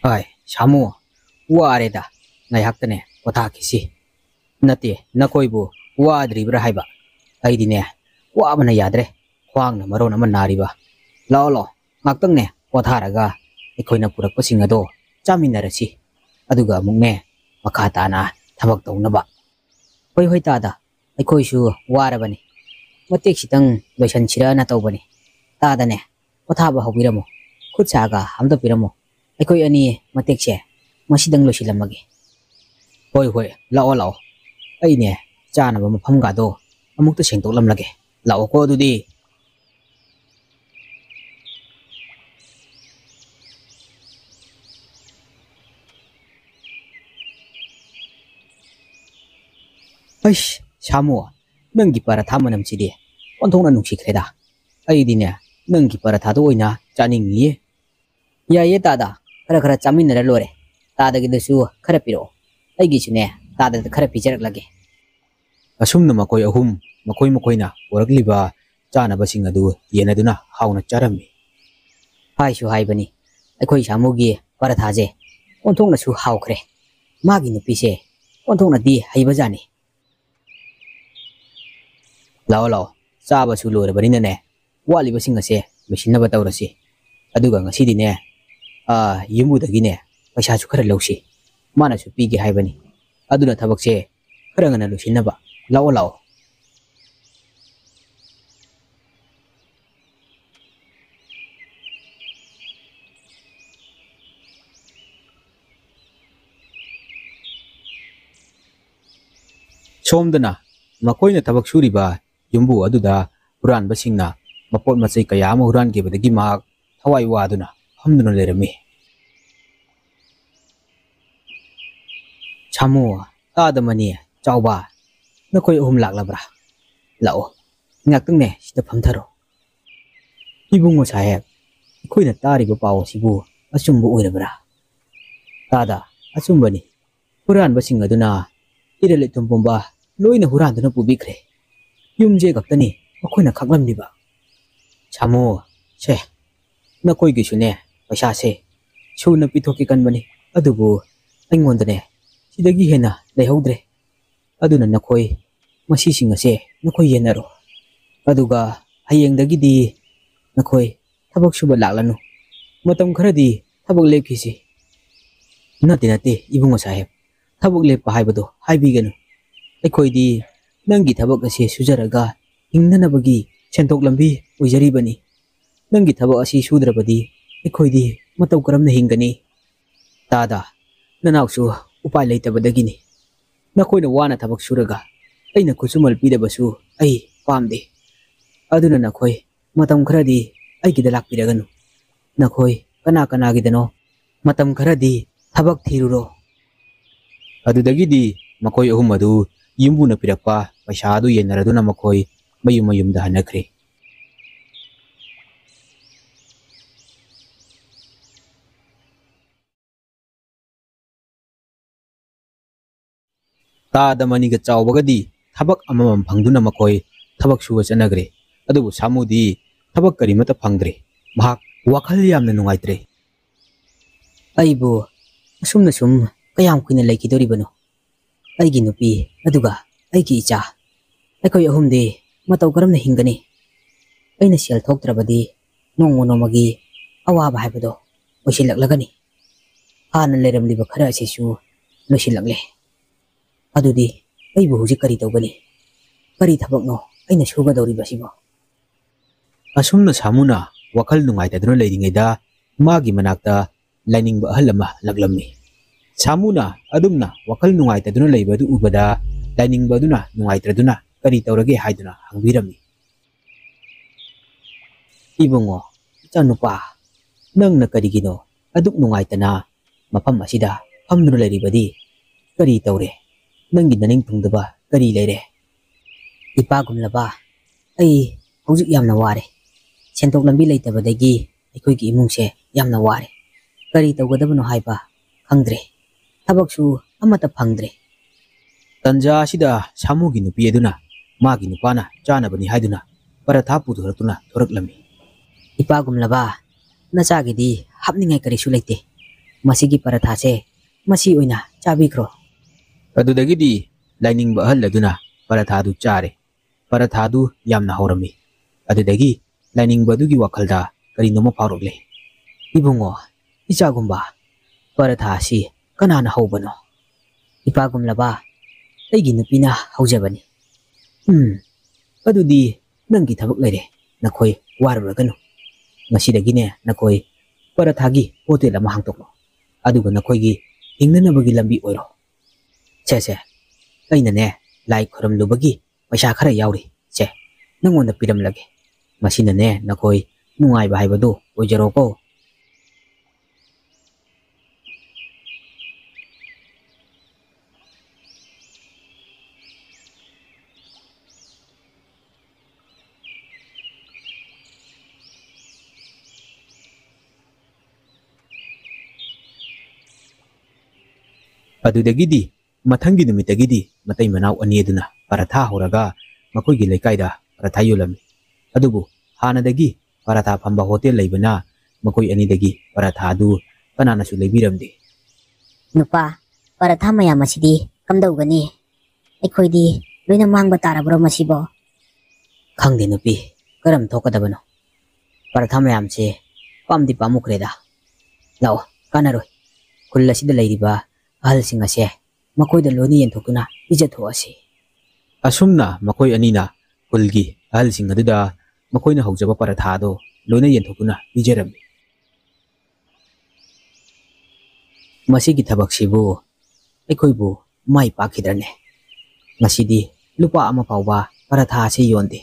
Ai, Shamu, Wareda, Nayakane, Watakisi. Nati, Nakoibu, Wadribra Haiba. Aidine, Wabana Yadre, Huang Marona Manariba. Lolo, Maktane, Wataraga, Equina Pura Singado, Jaminarasi. Aduga Mune, Makatana, Tabak Naba. Hoitada, Equishu, Warabani. What takes it on Lushan Chirana Tobani? Tadane, Wataba Hobiramo, Kutsaga, Hamda Piramo. Equai any Matexe, Masidang Lusilamagi. Hoi, Lao, Aine, Jana Pamgado, among the Saint Olamlage, Laoko do de Hush, Shamu, Nungi para Tamanam Chidi, Ontona Nuxi Creda. Aidina, Nungi para Tadoina, Janing ye. Ya tada, Karakara Chamin Lore, Tada the Su, Carapiro. I get you ne, Tada the Carapicher Lagi. Assume the Makoi Ahum, Makoi Mokoina, or Gliba, Jana Basingadu, Yenaduna, Hauna Charami. Hai Shu Haibani, Equai Shamugi, Parataze, Ontona Su Haukre, Magin the Pise, Ontona di Haibazani. Lao, Saba Sulu, Barinane, Wally was sing a say, Machine never Taurasi. Adugang City ne. Yimu the Guinea, Pashachukara Loshi, Manasu Pigi Haibani. Aduna Tabaxe, Karangana Lushinaba, Lao. Somdana, Makoina Tabaksuriba, Yumbu Aduda, Uran Basingna, Mapot Masakayama Uran gave the Gimak, Hawaii Waduna, Hamduna Lerami. Chamu, Tadamani, Chauba, Nakoi Lak Lao, Nakune, the Pantaro. Ibungo Saheb, Queen at Tarigo Pao Sibu, Asumbu Urebra. Tada, Asumbani, Uran Basingaduna, Idelitum Bomba, Loina Huran to Nopubicre. Yumje Gaptani, Makoina Kaklamdiba. Chamu, Che, Nakoi Gishune, Pashase, Shuna Pitoki Kanbani, Adubu, Angondane. Sidagi Hena, they holdre. Aduna Nakoi, Masising a say, Nakoi Yenaro. Aduga, Hayang the Gidi, Nakoi, Tabak Suba Lalano. Matam Karadi, Tabak Lepisi. Nothing at the Ibungo Tabak Lep Haibado, High Bigan. Ekoi di, Nangi Tabak a say Suzaraga, Inganabagi, Chantok Lambi, Ujaribani. Nangi Tabak a say Sudrabadi, Ekoi di, Matakaram the Hingani. Tada, Nanausu. Upay later badagini. Nakoy na wana tabak suraga. Ay nakusumal pida basu. Ay, pamdi. Aduna nakoy, matam karadi, ay kidalak pidagano. Nakoy, kanagidano. Matam karadi, tabak tiruro. Adudagidi, makoy ahumadu, yumbu na pidakpa, pasyado yan naraduna makoy, mayum dahan nakri. Tada maniga Chawbagadi, Tabak Amam Pangduna Makoi, Tabak Shuas and Agre, Adu Samudi, Tabak Karimata Pangdre, Mahak, Wakaliam Nungaitre. Aibu, Asum, Kayam Queen Lake Doribano. Aiginupi, Aduga, Aikicha. Echo Yahumde, Mataukaram the Hingani. Aina shall talk Trabadi, no monomagi, Awaba Habado, Oshilak Lagani. An let him leave a Karasisu, no shilakle. Adudi, ay buhuji karito gani. Karita bagno, ay nasuga daw ribasibo. Asum na samuna, wakal nung ay tadno laying ida, magi manakta, lining ba halama laglami. Samuna, adum na, wakal nung ay tadno lay badu ubada, lining baduna, nung ay traduna, karita ragi hayduna, ang birami. Ibungo, chanu pa, nang nakarigino, aduk nung ay tana, mapamasida, hamno lay ribadi, karita ure. Nangi naning tungdaba, kari lere. Ipagum laba, ay, hujik yam na ware. Sentok lambi lay tabadagi, ay ki imung se, yam na ware. Kari tawgadaba no haiba, hangdre. Tabaksu, amata pangdre. Tanja sida, samu ginupi eduna, ma ginupana, jana bani haiduna, para tapu turatuna, turak lami. Ipagum laba, nasagi di, hapning ay kari sulite. ꯃꯁꯤꯒꯤ ꯄꯔꯊꯥꯁꯦ ꯃꯁꯤ ꯑꯣꯏꯅ ꯆꯥꯕꯤꯈ꯭ꯔꯣ꯫ ꯑꯗꯨꯗꯒꯤꯗꯤ ꯂꯥꯏꯅꯤꯡꯕ ꯑꯍꯜ ꯑꯗꯨꯅ ꯄꯔꯊꯥꯗꯨ ꯆꯥꯔꯦ꯫ ꯄꯔꯊꯥꯗꯨ ꯌꯥꯝꯅ ꯍꯥꯎꯔꯝꯃꯤ꯫ ꯑꯗꯨꯗꯒꯤ ꯂꯥꯏꯅꯤꯡꯕ ꯑꯗꯨꯒꯤ ꯋꯥꯈꯜꯗ ꯀꯔꯤꯅꯣꯃ ꯐꯥꯎꯔꯛꯂꯦ꯫ ꯏꯕꯨꯡꯉꯣ, ꯏꯆꯥꯒꯨꯝꯕ, ꯄꯔꯊꯥ ꯑꯁꯤ ꯀꯅꯥꯅ ꯍꯧꯕꯅꯣ? ꯏꯄꯥꯒꯨꯝꯂꯕ ꯑꯩꯒꯤ ꯅꯨꯄꯤꯅ ꯍꯧꯖꯕꯅꯤ꯫ ꯑꯗꯨꯗꯤ ꯅꯪꯒꯤ ꯊꯕꯛ ꯂꯩꯔꯦ꯫ ꯅꯈꯣꯏ ꯋꯥꯔꯨꯔꯒꯅꯨ꯫ ꯉꯁꯤꯗꯒꯤꯅꯦ ꯅꯈꯣꯏ ꯄꯔꯊꯥꯒꯤ ꯍꯣꯇꯦꯜ ꯑꯃ ꯍꯥꯡꯇꯣꯛꯂꯣ꯫ ꯑꯗꯨꯒ ꯅꯈꯣꯏꯒꯤ ꯍꯤꯡꯅꯅꯕꯒꯤ ꯂꯝꯕꯤ ꯑꯣꯏꯔꯣ꯫ ꯁꯦ ꯑꯩꯅꯅꯦ ꯂꯥꯏ ꯈꯨꯔꯨꯝꯂꯨꯕꯒꯤ ꯄꯩꯁꯥ ꯈꯔ ꯌꯥꯎꯔꯤ꯫ ꯁꯦ ꯅꯪꯉꯣꯟꯗ ꯄꯤꯔꯝꯂꯒꯦ꯫ ꯃꯁꯤꯅꯅꯦ ꯅꯈꯣꯏ ꯅꯨꯡꯉꯥꯏꯕ ꯍꯥꯏꯕꯗꯨ ꯑꯣꯏꯖꯔꯣꯀꯣ꯫ ꯑꯗꯨꯗꯒꯤꯗꯤ ꯃꯊꯪꯒꯤ ꯅꯨꯃꯤꯠꯇꯒꯤꯗꯤ ꯃꯇꯩ ꯃꯅꯥꯎ ꯑꯅꯤ ꯑꯗꯨꯅ ꯄꯔꯊꯥ ꯍꯧꯔꯒ ꯃꯈꯣꯏꯒꯤ ꯂꯩꯀꯥꯏꯗ ꯄꯔꯊꯥ ꯌꯣꯜꯂꯝꯃꯤ꯫ ꯑꯗꯨꯕꯨ ꯍꯥꯟꯅꯗꯒꯤ ꯄꯔꯊꯥ ꯐꯝꯕ ꯍꯣꯇꯦꯜ ꯂꯩꯕꯅ ꯃꯈꯣꯏ ꯑꯅꯤꯗꯒꯤ ꯄꯔꯊꯥ ꯑꯗꯨ ꯀꯅꯥꯅꯁꯨ ꯂꯩꯕꯤꯔꯝꯗꯦ꯫ ꯅꯨꯄꯥ, ꯄꯔꯊꯥ ꯃꯌꯥꯝ ꯑꯁꯤꯗꯤ ꯀꯝꯗꯧꯒꯅꯤ? ꯑꯩꯈꯣꯏꯗꯤ ꯂꯣꯏꯅ ꯃꯥꯡꯕ ꯇꯥꯔꯕ꯭ꯔꯣ ꯃꯁꯤꯕꯣ? ꯈꯪꯗꯦ ꯅꯨꯄꯤ, ꯀꯔꯝ ꯊꯣꯛꯀꯗꯕꯅꯣ? ꯄꯔꯊꯥ ꯃꯌꯥꯝꯁꯦ ꯄꯥꯝꯗꯤ ꯄꯥꯝꯃꯨꯈ꯭ꯔꯦꯗ꯫ ꯂꯥꯛꯑꯣ, ꯀꯥꯟꯅꯔꯣꯏ꯫ ꯈꯨꯜ ꯑꯁꯤꯗ ꯂꯩꯔꯤꯕ ꯑꯍꯜꯁꯤꯡ ꯑꯁꯦ ꯃꯈꯣꯏꯗ ꯂꯣꯏꯅ ꯌꯦꯟꯊꯣꯛꯇꯨꯅ ꯄꯤꯖꯊꯣꯛꯑꯁꯤ꯫ ꯑꯁꯨꯝꯅ ꯃꯈꯣꯏ ꯑꯅꯤꯅ ꯈꯨꯜꯒꯤ ꯑꯍꯜꯁꯤꯡ ꯑꯗꯨꯗ ꯃꯈꯣꯏꯅ ꯍꯧꯖꯕ ꯄꯔꯊꯥ ꯑꯗꯣ ꯂꯣꯏꯅ ꯌꯦꯟꯊꯣꯛꯇꯨꯅ ꯄꯤꯖꯔꯝꯃꯤ꯫ ꯃꯁꯤꯒꯤ ꯊꯕꯛꯁꯤꯕꯨ ꯑꯩꯈꯣꯏꯕꯨ ꯃꯥꯏ ꯄꯥꯛꯈꯤꯗ꯭ꯔꯅꯦ? ꯉꯁꯤꯗꯤ ꯂꯨꯄꯥ ꯑꯃ ꯐꯥꯎꯕ ꯄꯔꯊꯥ ꯑꯁꯤ ꯌꯣꯟꯗꯦ꯫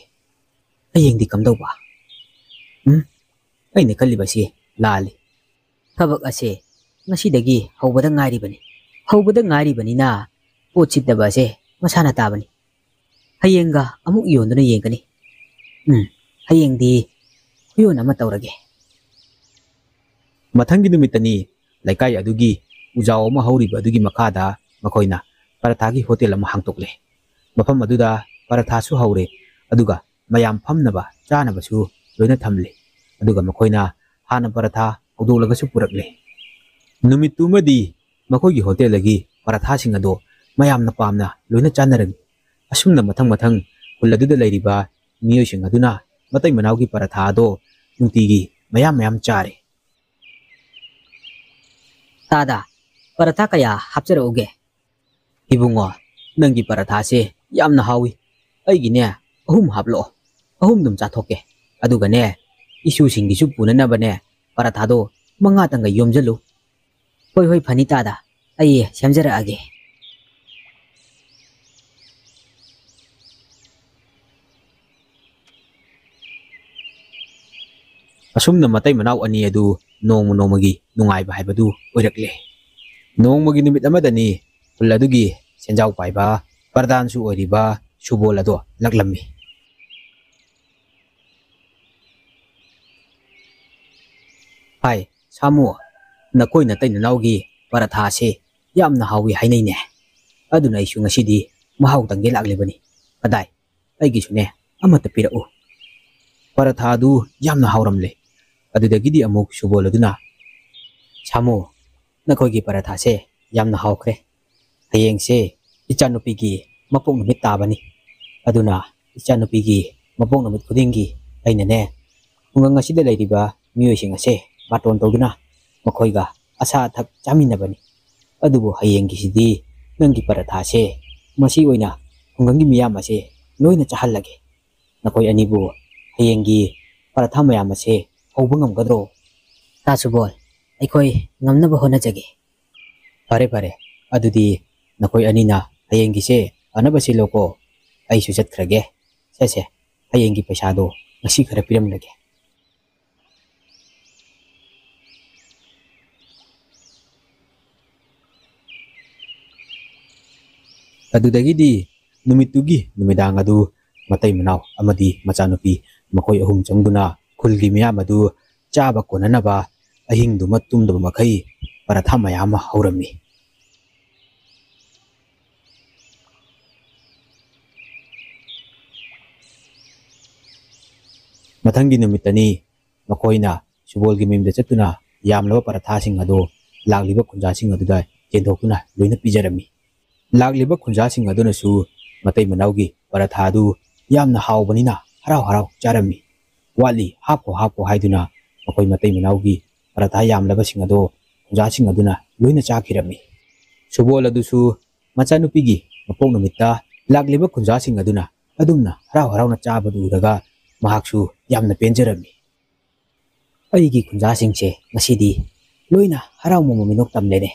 ꯍꯌꯦꯡꯗꯤ ꯀꯝꯗꯧꯕ? ꯑꯩꯅ ꯈꯜꯂꯤꯕꯁꯤ ꯂꯥꯜꯂꯤ꯫ ꯊꯕꯛ ꯑꯁꯦ ꯉꯁꯤꯗꯒꯤ ꯍꯧꯕꯗ ꯉꯥꯏꯔꯤꯕꯅꯤ꯫ ꯍꯧꯕꯗ ꯉꯥꯏꯔꯤꯕꯅꯤꯅ ꯄꯣꯠ ꯁꯤꯠꯇꯕ ꯑꯁꯦ ꯃꯁꯥꯅ ꯇꯥꯕꯅꯤ꯫ ꯍꯌꯦꯡꯒ ꯑꯃꯨꯛ ꯌꯣꯟꯗꯨꯅ ꯌꯦꯡꯒꯅꯤ꯫ ꯍꯌꯦꯡꯗꯤ ꯈꯨꯌꯣꯟ ꯑꯃ ꯇꯧꯔꯒꯦ꯫ ꯃꯊꯪꯒꯤ ꯅꯨꯃꯤꯠꯇꯅꯤ ꯂꯩꯀꯥꯏ ꯑꯗꯨꯒꯤ ꯎꯖꯥꯎ ꯑꯃ ꯍꯧꯔꯤꯕ ꯑꯗꯨꯒꯤ ꯃꯈꯥꯗ ꯃꯈꯣꯏꯅ ꯄꯔꯊꯥꯒꯤ ꯍꯣꯇꯦꯜ ꯑꯃ ꯍꯥꯡꯇꯣꯛꯂꯦ꯫ ꯃꯐꯝ ꯑꯗꯨꯗ ꯄꯔꯊꯥꯁꯨ ꯍꯧꯔꯦ, ꯑꯗꯨꯒ ꯃꯌꯥꯝ ꯐꯝꯅꯕ ꯆꯥꯅꯕꯁꯨ ꯂꯣꯏꯅ ꯊꯝꯂꯦ꯫ ꯑꯗꯨꯒ ꯃꯈꯣꯏꯅ ꯍꯥꯟꯅ ꯄꯔꯊꯥ ꯍꯧꯗꯣꯛꯂꯒꯁꯨ ꯄꯨꯔꯛꯂꯦ꯫ ꯅꯨꯃꯤꯠꯇꯨꯃꯗꯤ ꯃꯈꯣꯏꯒꯤ ꯍꯣꯇꯦꯜꯗꯒꯤ ꯄꯔꯊꯥꯁꯤꯡ ꯑꯗꯣ ꯃꯌꯥꯝꯅ ꯄꯥꯝꯅ ꯂꯣꯏꯅ ꯆꯥꯅꯔꯝꯃꯤ꯫ ꯑꯁꯨꯝꯅ ꯃꯊꯪ ꯈꯨꯜ ꯑꯗꯨꯗ ꯂꯩꯔꯤꯕ ꯃꯤꯑꯣꯏꯁꯤꯡ ꯑꯗꯨꯅ ꯃꯇꯩ ꯃꯅꯥꯎꯒꯤ ꯄꯔꯊꯥ ꯑꯗꯣ ꯅꯨꯡꯇꯤꯒꯤ ꯃꯌꯥꯝ ꯆꯥꯔꯦ꯫ ꯇꯥꯗ, ꯄꯔꯊꯥ ꯀꯌꯥ ꯍꯥꯞꯆꯔꯛꯎꯒꯦ? ꯏꯕꯨꯡꯉꯣ, ꯅꯪꯒꯤ ꯄꯔꯊꯥꯁꯦ ꯌꯥꯝꯅ ꯍꯥꯎꯏ꯫ ꯑꯩꯒꯤꯅꯦ 3 ꯍꯥꯞꯂꯛꯑꯣ꯫ 3 ꯑꯗꯨꯝ ꯆꯥꯊꯣꯛꯀꯦ꯫ ꯑꯗꯨꯒꯅꯦ ꯏꯁꯨꯁꯤꯡꯒꯤꯁꯨ ꯄꯨꯅꯅꯕꯅꯦ ꯄꯔꯊꯥꯗꯣ 5ꯇꯪꯒ ꯌꯣꯝꯖꯜꯂꯨ꯫ ꯍꯣꯏ ꯐꯅꯤ ꯇꯥꯗ, ꯑꯩ ꯁꯦꯝꯖꯔꯛꯑꯒꯦ꯫ ꯑꯁꯨꯝꯅ ꯃꯇꯩ ꯃꯅꯥꯎ ꯑꯅꯤ ꯑꯗꯨ ꯅꯣꯡꯃꯒꯤ ꯅꯨꯡꯉꯥꯏꯕ ꯍꯥꯏꯕꯗꯨ ꯑꯣꯏꯔꯛꯂꯦ꯫ ꯅꯣꯡꯃꯒꯤ ꯅꯨꯃꯤꯠ ꯑꯃꯗꯅꯤ ꯈꯨꯜ ꯑꯗꯨꯒꯤ ꯁꯦꯟꯖꯥꯎ ꯄꯥꯏꯕ ꯄꯔꯗꯥꯟꯁꯨ ꯑꯣꯏꯔꯤꯕ ꯁꯨꯕꯣꯜ ꯑꯗꯣ ꯂꯛꯂꯝꯃꯤ꯫ ꯍꯥꯏ ꯁꯥꯃꯨ, ꯅꯈꯣꯏ ꯅꯇꯩ ꯅꯅꯥꯎꯒꯤ ꯄꯔꯊꯥꯁꯦ ꯌꯥꯝꯅ ꯍꯥꯎꯏ ꯍꯥꯏꯅꯩꯅꯦ꯫ ꯑꯗꯨꯅ ꯑꯩꯁꯨ ꯉꯁꯤꯗꯤ ꯃꯍꯥꯎ ꯇꯪꯒꯦ ꯂꯥꯛꯂꯤꯕꯅꯤ꯫ ꯀꯗꯥꯏ, ꯑꯩꯒꯤꯁꯨꯅꯦ ꯑꯃꯠꯇ ꯄꯤꯔꯛꯎ꯫ ꯄꯔꯊꯥ ꯑꯗꯨ ꯌꯥꯝꯅ ꯍꯥꯎꯔꯝꯂꯦ꯫ ꯑꯗꯨꯗꯒꯤꯗꯤ ꯑꯃꯨꯛ ꯁꯨꯕꯣꯜ ꯑꯗꯨꯅ, ꯁꯥꯃꯨ, ꯅꯈꯣꯏꯒꯤ ꯄꯔꯊꯥꯁꯦ ꯌꯥꯝꯅ ꯍꯥꯎꯈ꯭ꯔꯦ꯫ ꯍꯌꯦꯡꯁꯦ ꯏꯆꯥꯅꯨꯄꯤꯒꯤ ꯃꯄꯣꯛ ꯅꯨꯃꯤꯠ ꯇꯥꯕꯅꯤ꯫ ꯑꯗꯨꯅ ꯏꯆꯥꯅꯨꯄꯤꯒꯤ ꯃꯄꯣꯛ ꯅꯨꯃꯤꯠ ꯈꯨꯗꯤꯡꯒꯤ ꯑꯩꯅꯅꯦ ꯈꯨꯡꯒꯪ ꯑꯁꯤꯗ ꯂꯩꯔꯤꯕ ꯃꯤꯑꯣꯏꯁꯤꯡ ꯑꯁꯦ ꯕꯥꯇꯣꯟ ꯇꯧꯗꯨꯅ ꯃꯈꯣꯏꯒ ꯑꯆꯥ ꯑꯊꯛ ꯆꯥꯃꯤꯟꯅꯕꯅꯤ꯫ ꯑꯗꯨꯕꯨ ꯍꯌꯦꯡꯒꯤꯁꯤꯗꯤ ꯅꯪꯒꯤ ꯄꯔꯊꯥꯁꯦ ꯃꯁꯤ ꯑꯣꯏꯅ ꯈꯨꯡꯒꯪꯒꯤ ꯃꯤꯌꯥꯝ ꯑꯁꯦ ꯂꯣꯏꯅ ꯆꯥꯍꯜꯂꯒꯦ꯫ ꯅꯈꯣꯏ ꯑꯅꯤꯕꯨ ꯍꯌꯦꯡꯒꯤ ꯄꯔꯊꯥ ꯃꯌꯥꯝ ꯑꯁꯦ ꯍꯧꯕ ꯉꯝꯒꯗ꯭ꯔꯣ? ꯇꯥ ꯁꯨꯕꯣꯜ, ꯑꯩꯈꯣꯏ ꯉꯝꯅꯕ ꯍꯣꯠꯅꯖꯒꯦ꯫ ꯐꯔꯦ, ꯑꯗꯨꯗꯤ ꯅꯈꯣꯏ ꯑꯅꯤꯅ ꯍꯌꯦꯡꯒꯤꯁꯦ ꯐꯅꯕ ꯁꯤꯜꯂꯣꯀꯣ꯫ ꯑꯩꯁꯨ ꯆꯠꯈ꯭ꯔꯒꯦ꯫ ꯁꯦ ꯍꯌꯦꯡꯒꯤ ꯄꯩꯁꯥꯗꯣ ꯉꯁꯤ ꯈꯔ ꯄꯤꯔꯝꯂꯒꯦ꯫ ꯑꯗꯨꯗꯒꯤꯗꯤ ꯅꯨꯃꯤꯠꯇꯨꯒꯤ ꯅꯨꯃꯤꯗꯥꯡ ꯑꯗꯨ ꯃꯇꯩ ꯃꯅꯥꯎ ꯑꯃꯗꯤ ꯃꯆꯥꯅꯨꯄꯤ ꯃꯈꯣꯏ 3 ꯆꯪꯗꯨꯅ ꯈꯨꯜꯒꯤ ꯃꯤꯌꯥꯝ ꯑꯗꯨ ꯆꯥꯕ ꯀꯣꯟꯅꯅꯕ ꯑꯍꯤꯡꯗꯨꯃ ꯇꯨꯝꯗꯕ ꯃꯈꯩ ꯄꯔꯊꯥ ꯃꯌꯥꯝ ꯑꯃ ꯍꯧꯔꯝꯃꯤ꯫ ꯃꯊꯪꯒꯤ ꯅꯨꯃꯤꯠꯇꯅꯤ ꯃꯈꯣꯏꯅ ꯁꯨꯕꯣꯜꯒꯤ ꯃꯌꯨꯝꯗ ꯆꯠꯇꯨꯅ ꯌꯥꯝꯂꯕ ꯄꯔꯊꯥꯁꯤꯡ ꯑꯗꯨ ꯂꯥꯛꯂꯤꯕ ꯈꯨꯟꯖꯥꯁꯤꯡ ꯑꯗꯨꯗ ꯆꯦꯟꯊꯣꯛꯇꯨꯅ ꯂꯣꯏꯅ ꯄꯤꯖꯔꯝꯃꯤ꯫ ꯂꯥꯛꯂꯤꯕ ꯈꯨꯟꯖꯥꯁꯤꯡ ꯑꯗꯨꯅꯁꯨ ꯃꯇꯩ ꯃꯅꯥꯎꯒꯤ ꯄꯔꯥꯊꯥ ꯑꯗꯨ ꯌꯥꯝꯅ ꯍꯥꯎꯕꯅꯤꯅ ꯍꯔꯥꯎ ꯍꯔꯥꯎ ꯆꯥꯔꯝꯃꯤ꯫ ꯋꯥꯠꯂꯤ ꯍꯥꯞꯈꯣ ꯍꯥꯞꯈꯣ ꯍꯥꯏꯗꯨꯅ ꯃꯈꯣꯏ ꯃꯇꯩ ꯃꯅꯥꯎꯒꯤ ꯄꯔꯥꯊꯥ ꯌꯥꯝꯂꯕꯁꯤꯡ ꯑꯗꯣ ꯈꯨꯟꯖꯥꯁꯤꯡ ꯑꯗꯨꯅ ꯂꯣꯏꯅ ꯆꯥꯈꯤꯔꯝꯃꯤ꯫ ꯁꯨꯕꯣꯜ ꯑꯗꯨꯁꯨ ꯃꯆꯥꯅꯨꯄꯤꯒꯤ ꯃꯄꯣꯛ ꯅꯨꯃꯤꯠꯇ ꯂꯥꯛꯂꯤꯕ ꯈꯨꯟꯖꯥꯁꯤꯡ ꯑꯗꯨꯅ ꯑꯗꯨꯝꯅ ꯍꯔꯥꯎ ꯍꯔꯥꯎꯅ ꯆꯥꯕꯗꯨ ꯎꯔꯒ ꯃꯍꯥꯛꯁꯨ ꯌꯥꯝꯅ ꯄꯦꯟꯖꯔꯝꯃꯤ꯫ ꯑꯩꯒꯤ ꯈꯨꯟꯖꯥꯁꯤꯡꯁꯦ ꯉꯁꯤꯗꯤ ꯂꯣꯏꯅ ꯍꯔꯥꯎ ꯃꯃꯤꯅꯣꯛ ꯇꯝꯂꯦꯅꯦ꯫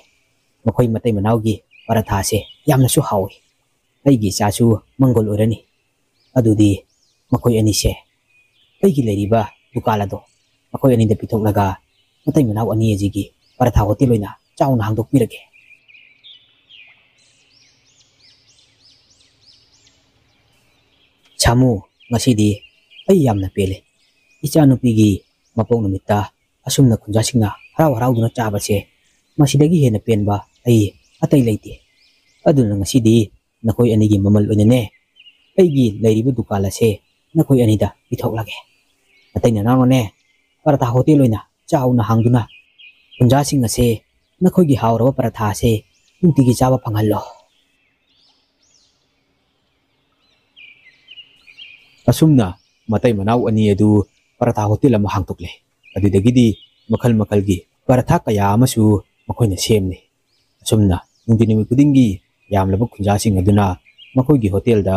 ꯃꯈꯣꯏ ꯃꯇꯩ ꯃꯅꯥꯎꯒꯤ ꯄꯔꯥꯊꯥꯁꯦ ꯌꯥꯝꯅꯁꯨ ꯍꯥꯎꯏ꯫ ꯑꯩꯒꯤ ꯏꯆꯥꯁꯨ ꯃꯪꯒꯣꯜ ꯑꯣꯏꯔꯅꯤ꯫ ꯑꯗꯨꯗꯤ ꯃꯈꯣꯏ ꯑꯅꯤꯁꯦ ꯑꯩꯒꯤ ꯂꯩꯔꯤꯕ ꯗꯨꯀꯥꯟ ꯑꯗꯣ ꯃꯈꯣꯏ ꯑꯅꯤꯗ ꯄꯤꯊꯣꯛꯂꯒ ꯃꯇꯩ ꯃꯅꯥꯎ ꯑꯅꯤ ꯑꯁꯤꯒꯤ ꯄꯔꯥꯊꯥ ꯍꯣꯇꯦꯜ ꯑꯣꯏꯅ ꯆꯥꯎꯅ ꯍꯥꯡꯗꯣꯛꯄꯤꯔꯒꯦ꯫ ꯁꯥꯃꯨ, ꯉꯁꯤꯗꯤ ꯑꯩ ꯌꯥꯝꯅ ꯄꯦꯜꯂꯦ꯫ ꯏꯆꯥꯅꯨꯄꯤꯒꯤ ꯃꯄꯣꯛ ꯅꯨꯃꯤꯠꯇ ꯑꯁꯨꯝꯅ ꯈꯨꯟꯖꯥꯁꯤꯡꯅ ꯍꯔꯥꯎ ꯍꯔꯥꯎꯗꯨꯅ ꯆꯥꯕꯁꯦ ꯃꯁꯤꯗꯒꯤ ꯍꯦꯟꯅ ꯄꯦꯟꯕ ꯑꯩ ꯑꯇꯩ ꯂꯩꯇꯦ꯫ ꯑꯗꯨꯅ ꯉꯁꯤꯗꯤ ꯅꯈꯣꯏ ꯑꯅꯤꯒꯤ ꯃꯃꯜ ꯑꯣꯏꯅꯅꯦ ꯑꯩꯒꯤ ꯂꯩꯔꯤꯕ ꯗꯨꯀꯥꯟ ꯑꯁꯦ ꯅꯈꯣꯏ ꯑꯅꯤꯗ ꯄꯤꯊꯣꯛꯂꯒꯦ꯫ ꯃꯇꯩ ꯅꯅꯥꯎꯅꯅꯦ ꯄꯔꯥꯊꯥ ꯍꯣꯇꯦꯜ ꯑꯣꯏꯅ ꯆꯥꯎꯅ ꯍꯥꯡꯗꯨꯅ ꯈꯨꯟꯖꯥꯁꯤꯡ ꯑꯁꯦ ꯅꯈꯣꯏꯒꯤ ꯍꯥꯎꯔꯕ ꯄꯔꯥꯊꯥ ꯑꯁꯦ ꯅꯨꯡꯇꯤꯒꯤ ꯆꯥꯕ ꯐꯪꯍꯜꯂꯣ꯫ ꯑꯁꯨꯝꯅ ꯃꯇꯩ ꯃꯅꯥꯎ ꯑꯅꯤ ꯑꯗꯨ ꯄꯔꯥꯊꯥ ꯍꯣꯇꯦꯜ ꯑꯃ ꯍꯥꯡꯗꯣꯛꯂꯦ꯫ ꯑꯗꯨꯗꯒꯤꯗꯤ ꯃꯈꯜ ꯃꯈꯜꯒꯤ ꯄꯔꯥꯊꯥ ꯀꯌꯥ ꯑꯃꯁꯨ ꯃꯈꯣꯏꯅ ꯁꯦꯝꯂꯦ꯫ ꯑꯁꯨꯝꯅ ꯅꯨꯡꯇꯤ ꯅꯨꯃꯤꯠ ꯈꯨꯗꯤꯡꯒꯤ ꯌꯥꯝꯂꯕ ꯈꯨꯟꯖꯥꯁꯤꯡ ꯑꯗꯨꯅ ꯃꯈꯣꯏꯒꯤ ꯍꯣꯇꯦꯜꯗ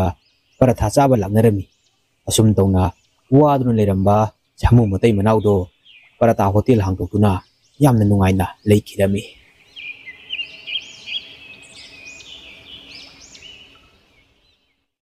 ꯄꯔꯥꯊꯥ ꯆꯥꯕ ꯂꯥꯛꯅꯔꯝꯃꯤ꯫ ꯑꯁꯨꯝ ꯇꯧꯅ ꯋꯥꯗꯨꯅ ꯂꯩꯔꯝꯕ ꯁꯥꯃꯨ ꯃꯇꯩ ꯃꯅꯥꯎꯗꯣ ꯄꯔꯥꯊꯥ ꯍꯣꯇꯦꯜ ꯍꯥꯡꯗꯣꯛꯇꯨꯅ ꯌꯥꯝꯅ ꯅꯨꯡꯉꯥꯏꯅ ꯂꯩꯈꯤꯔꯝꯃꯤ꯫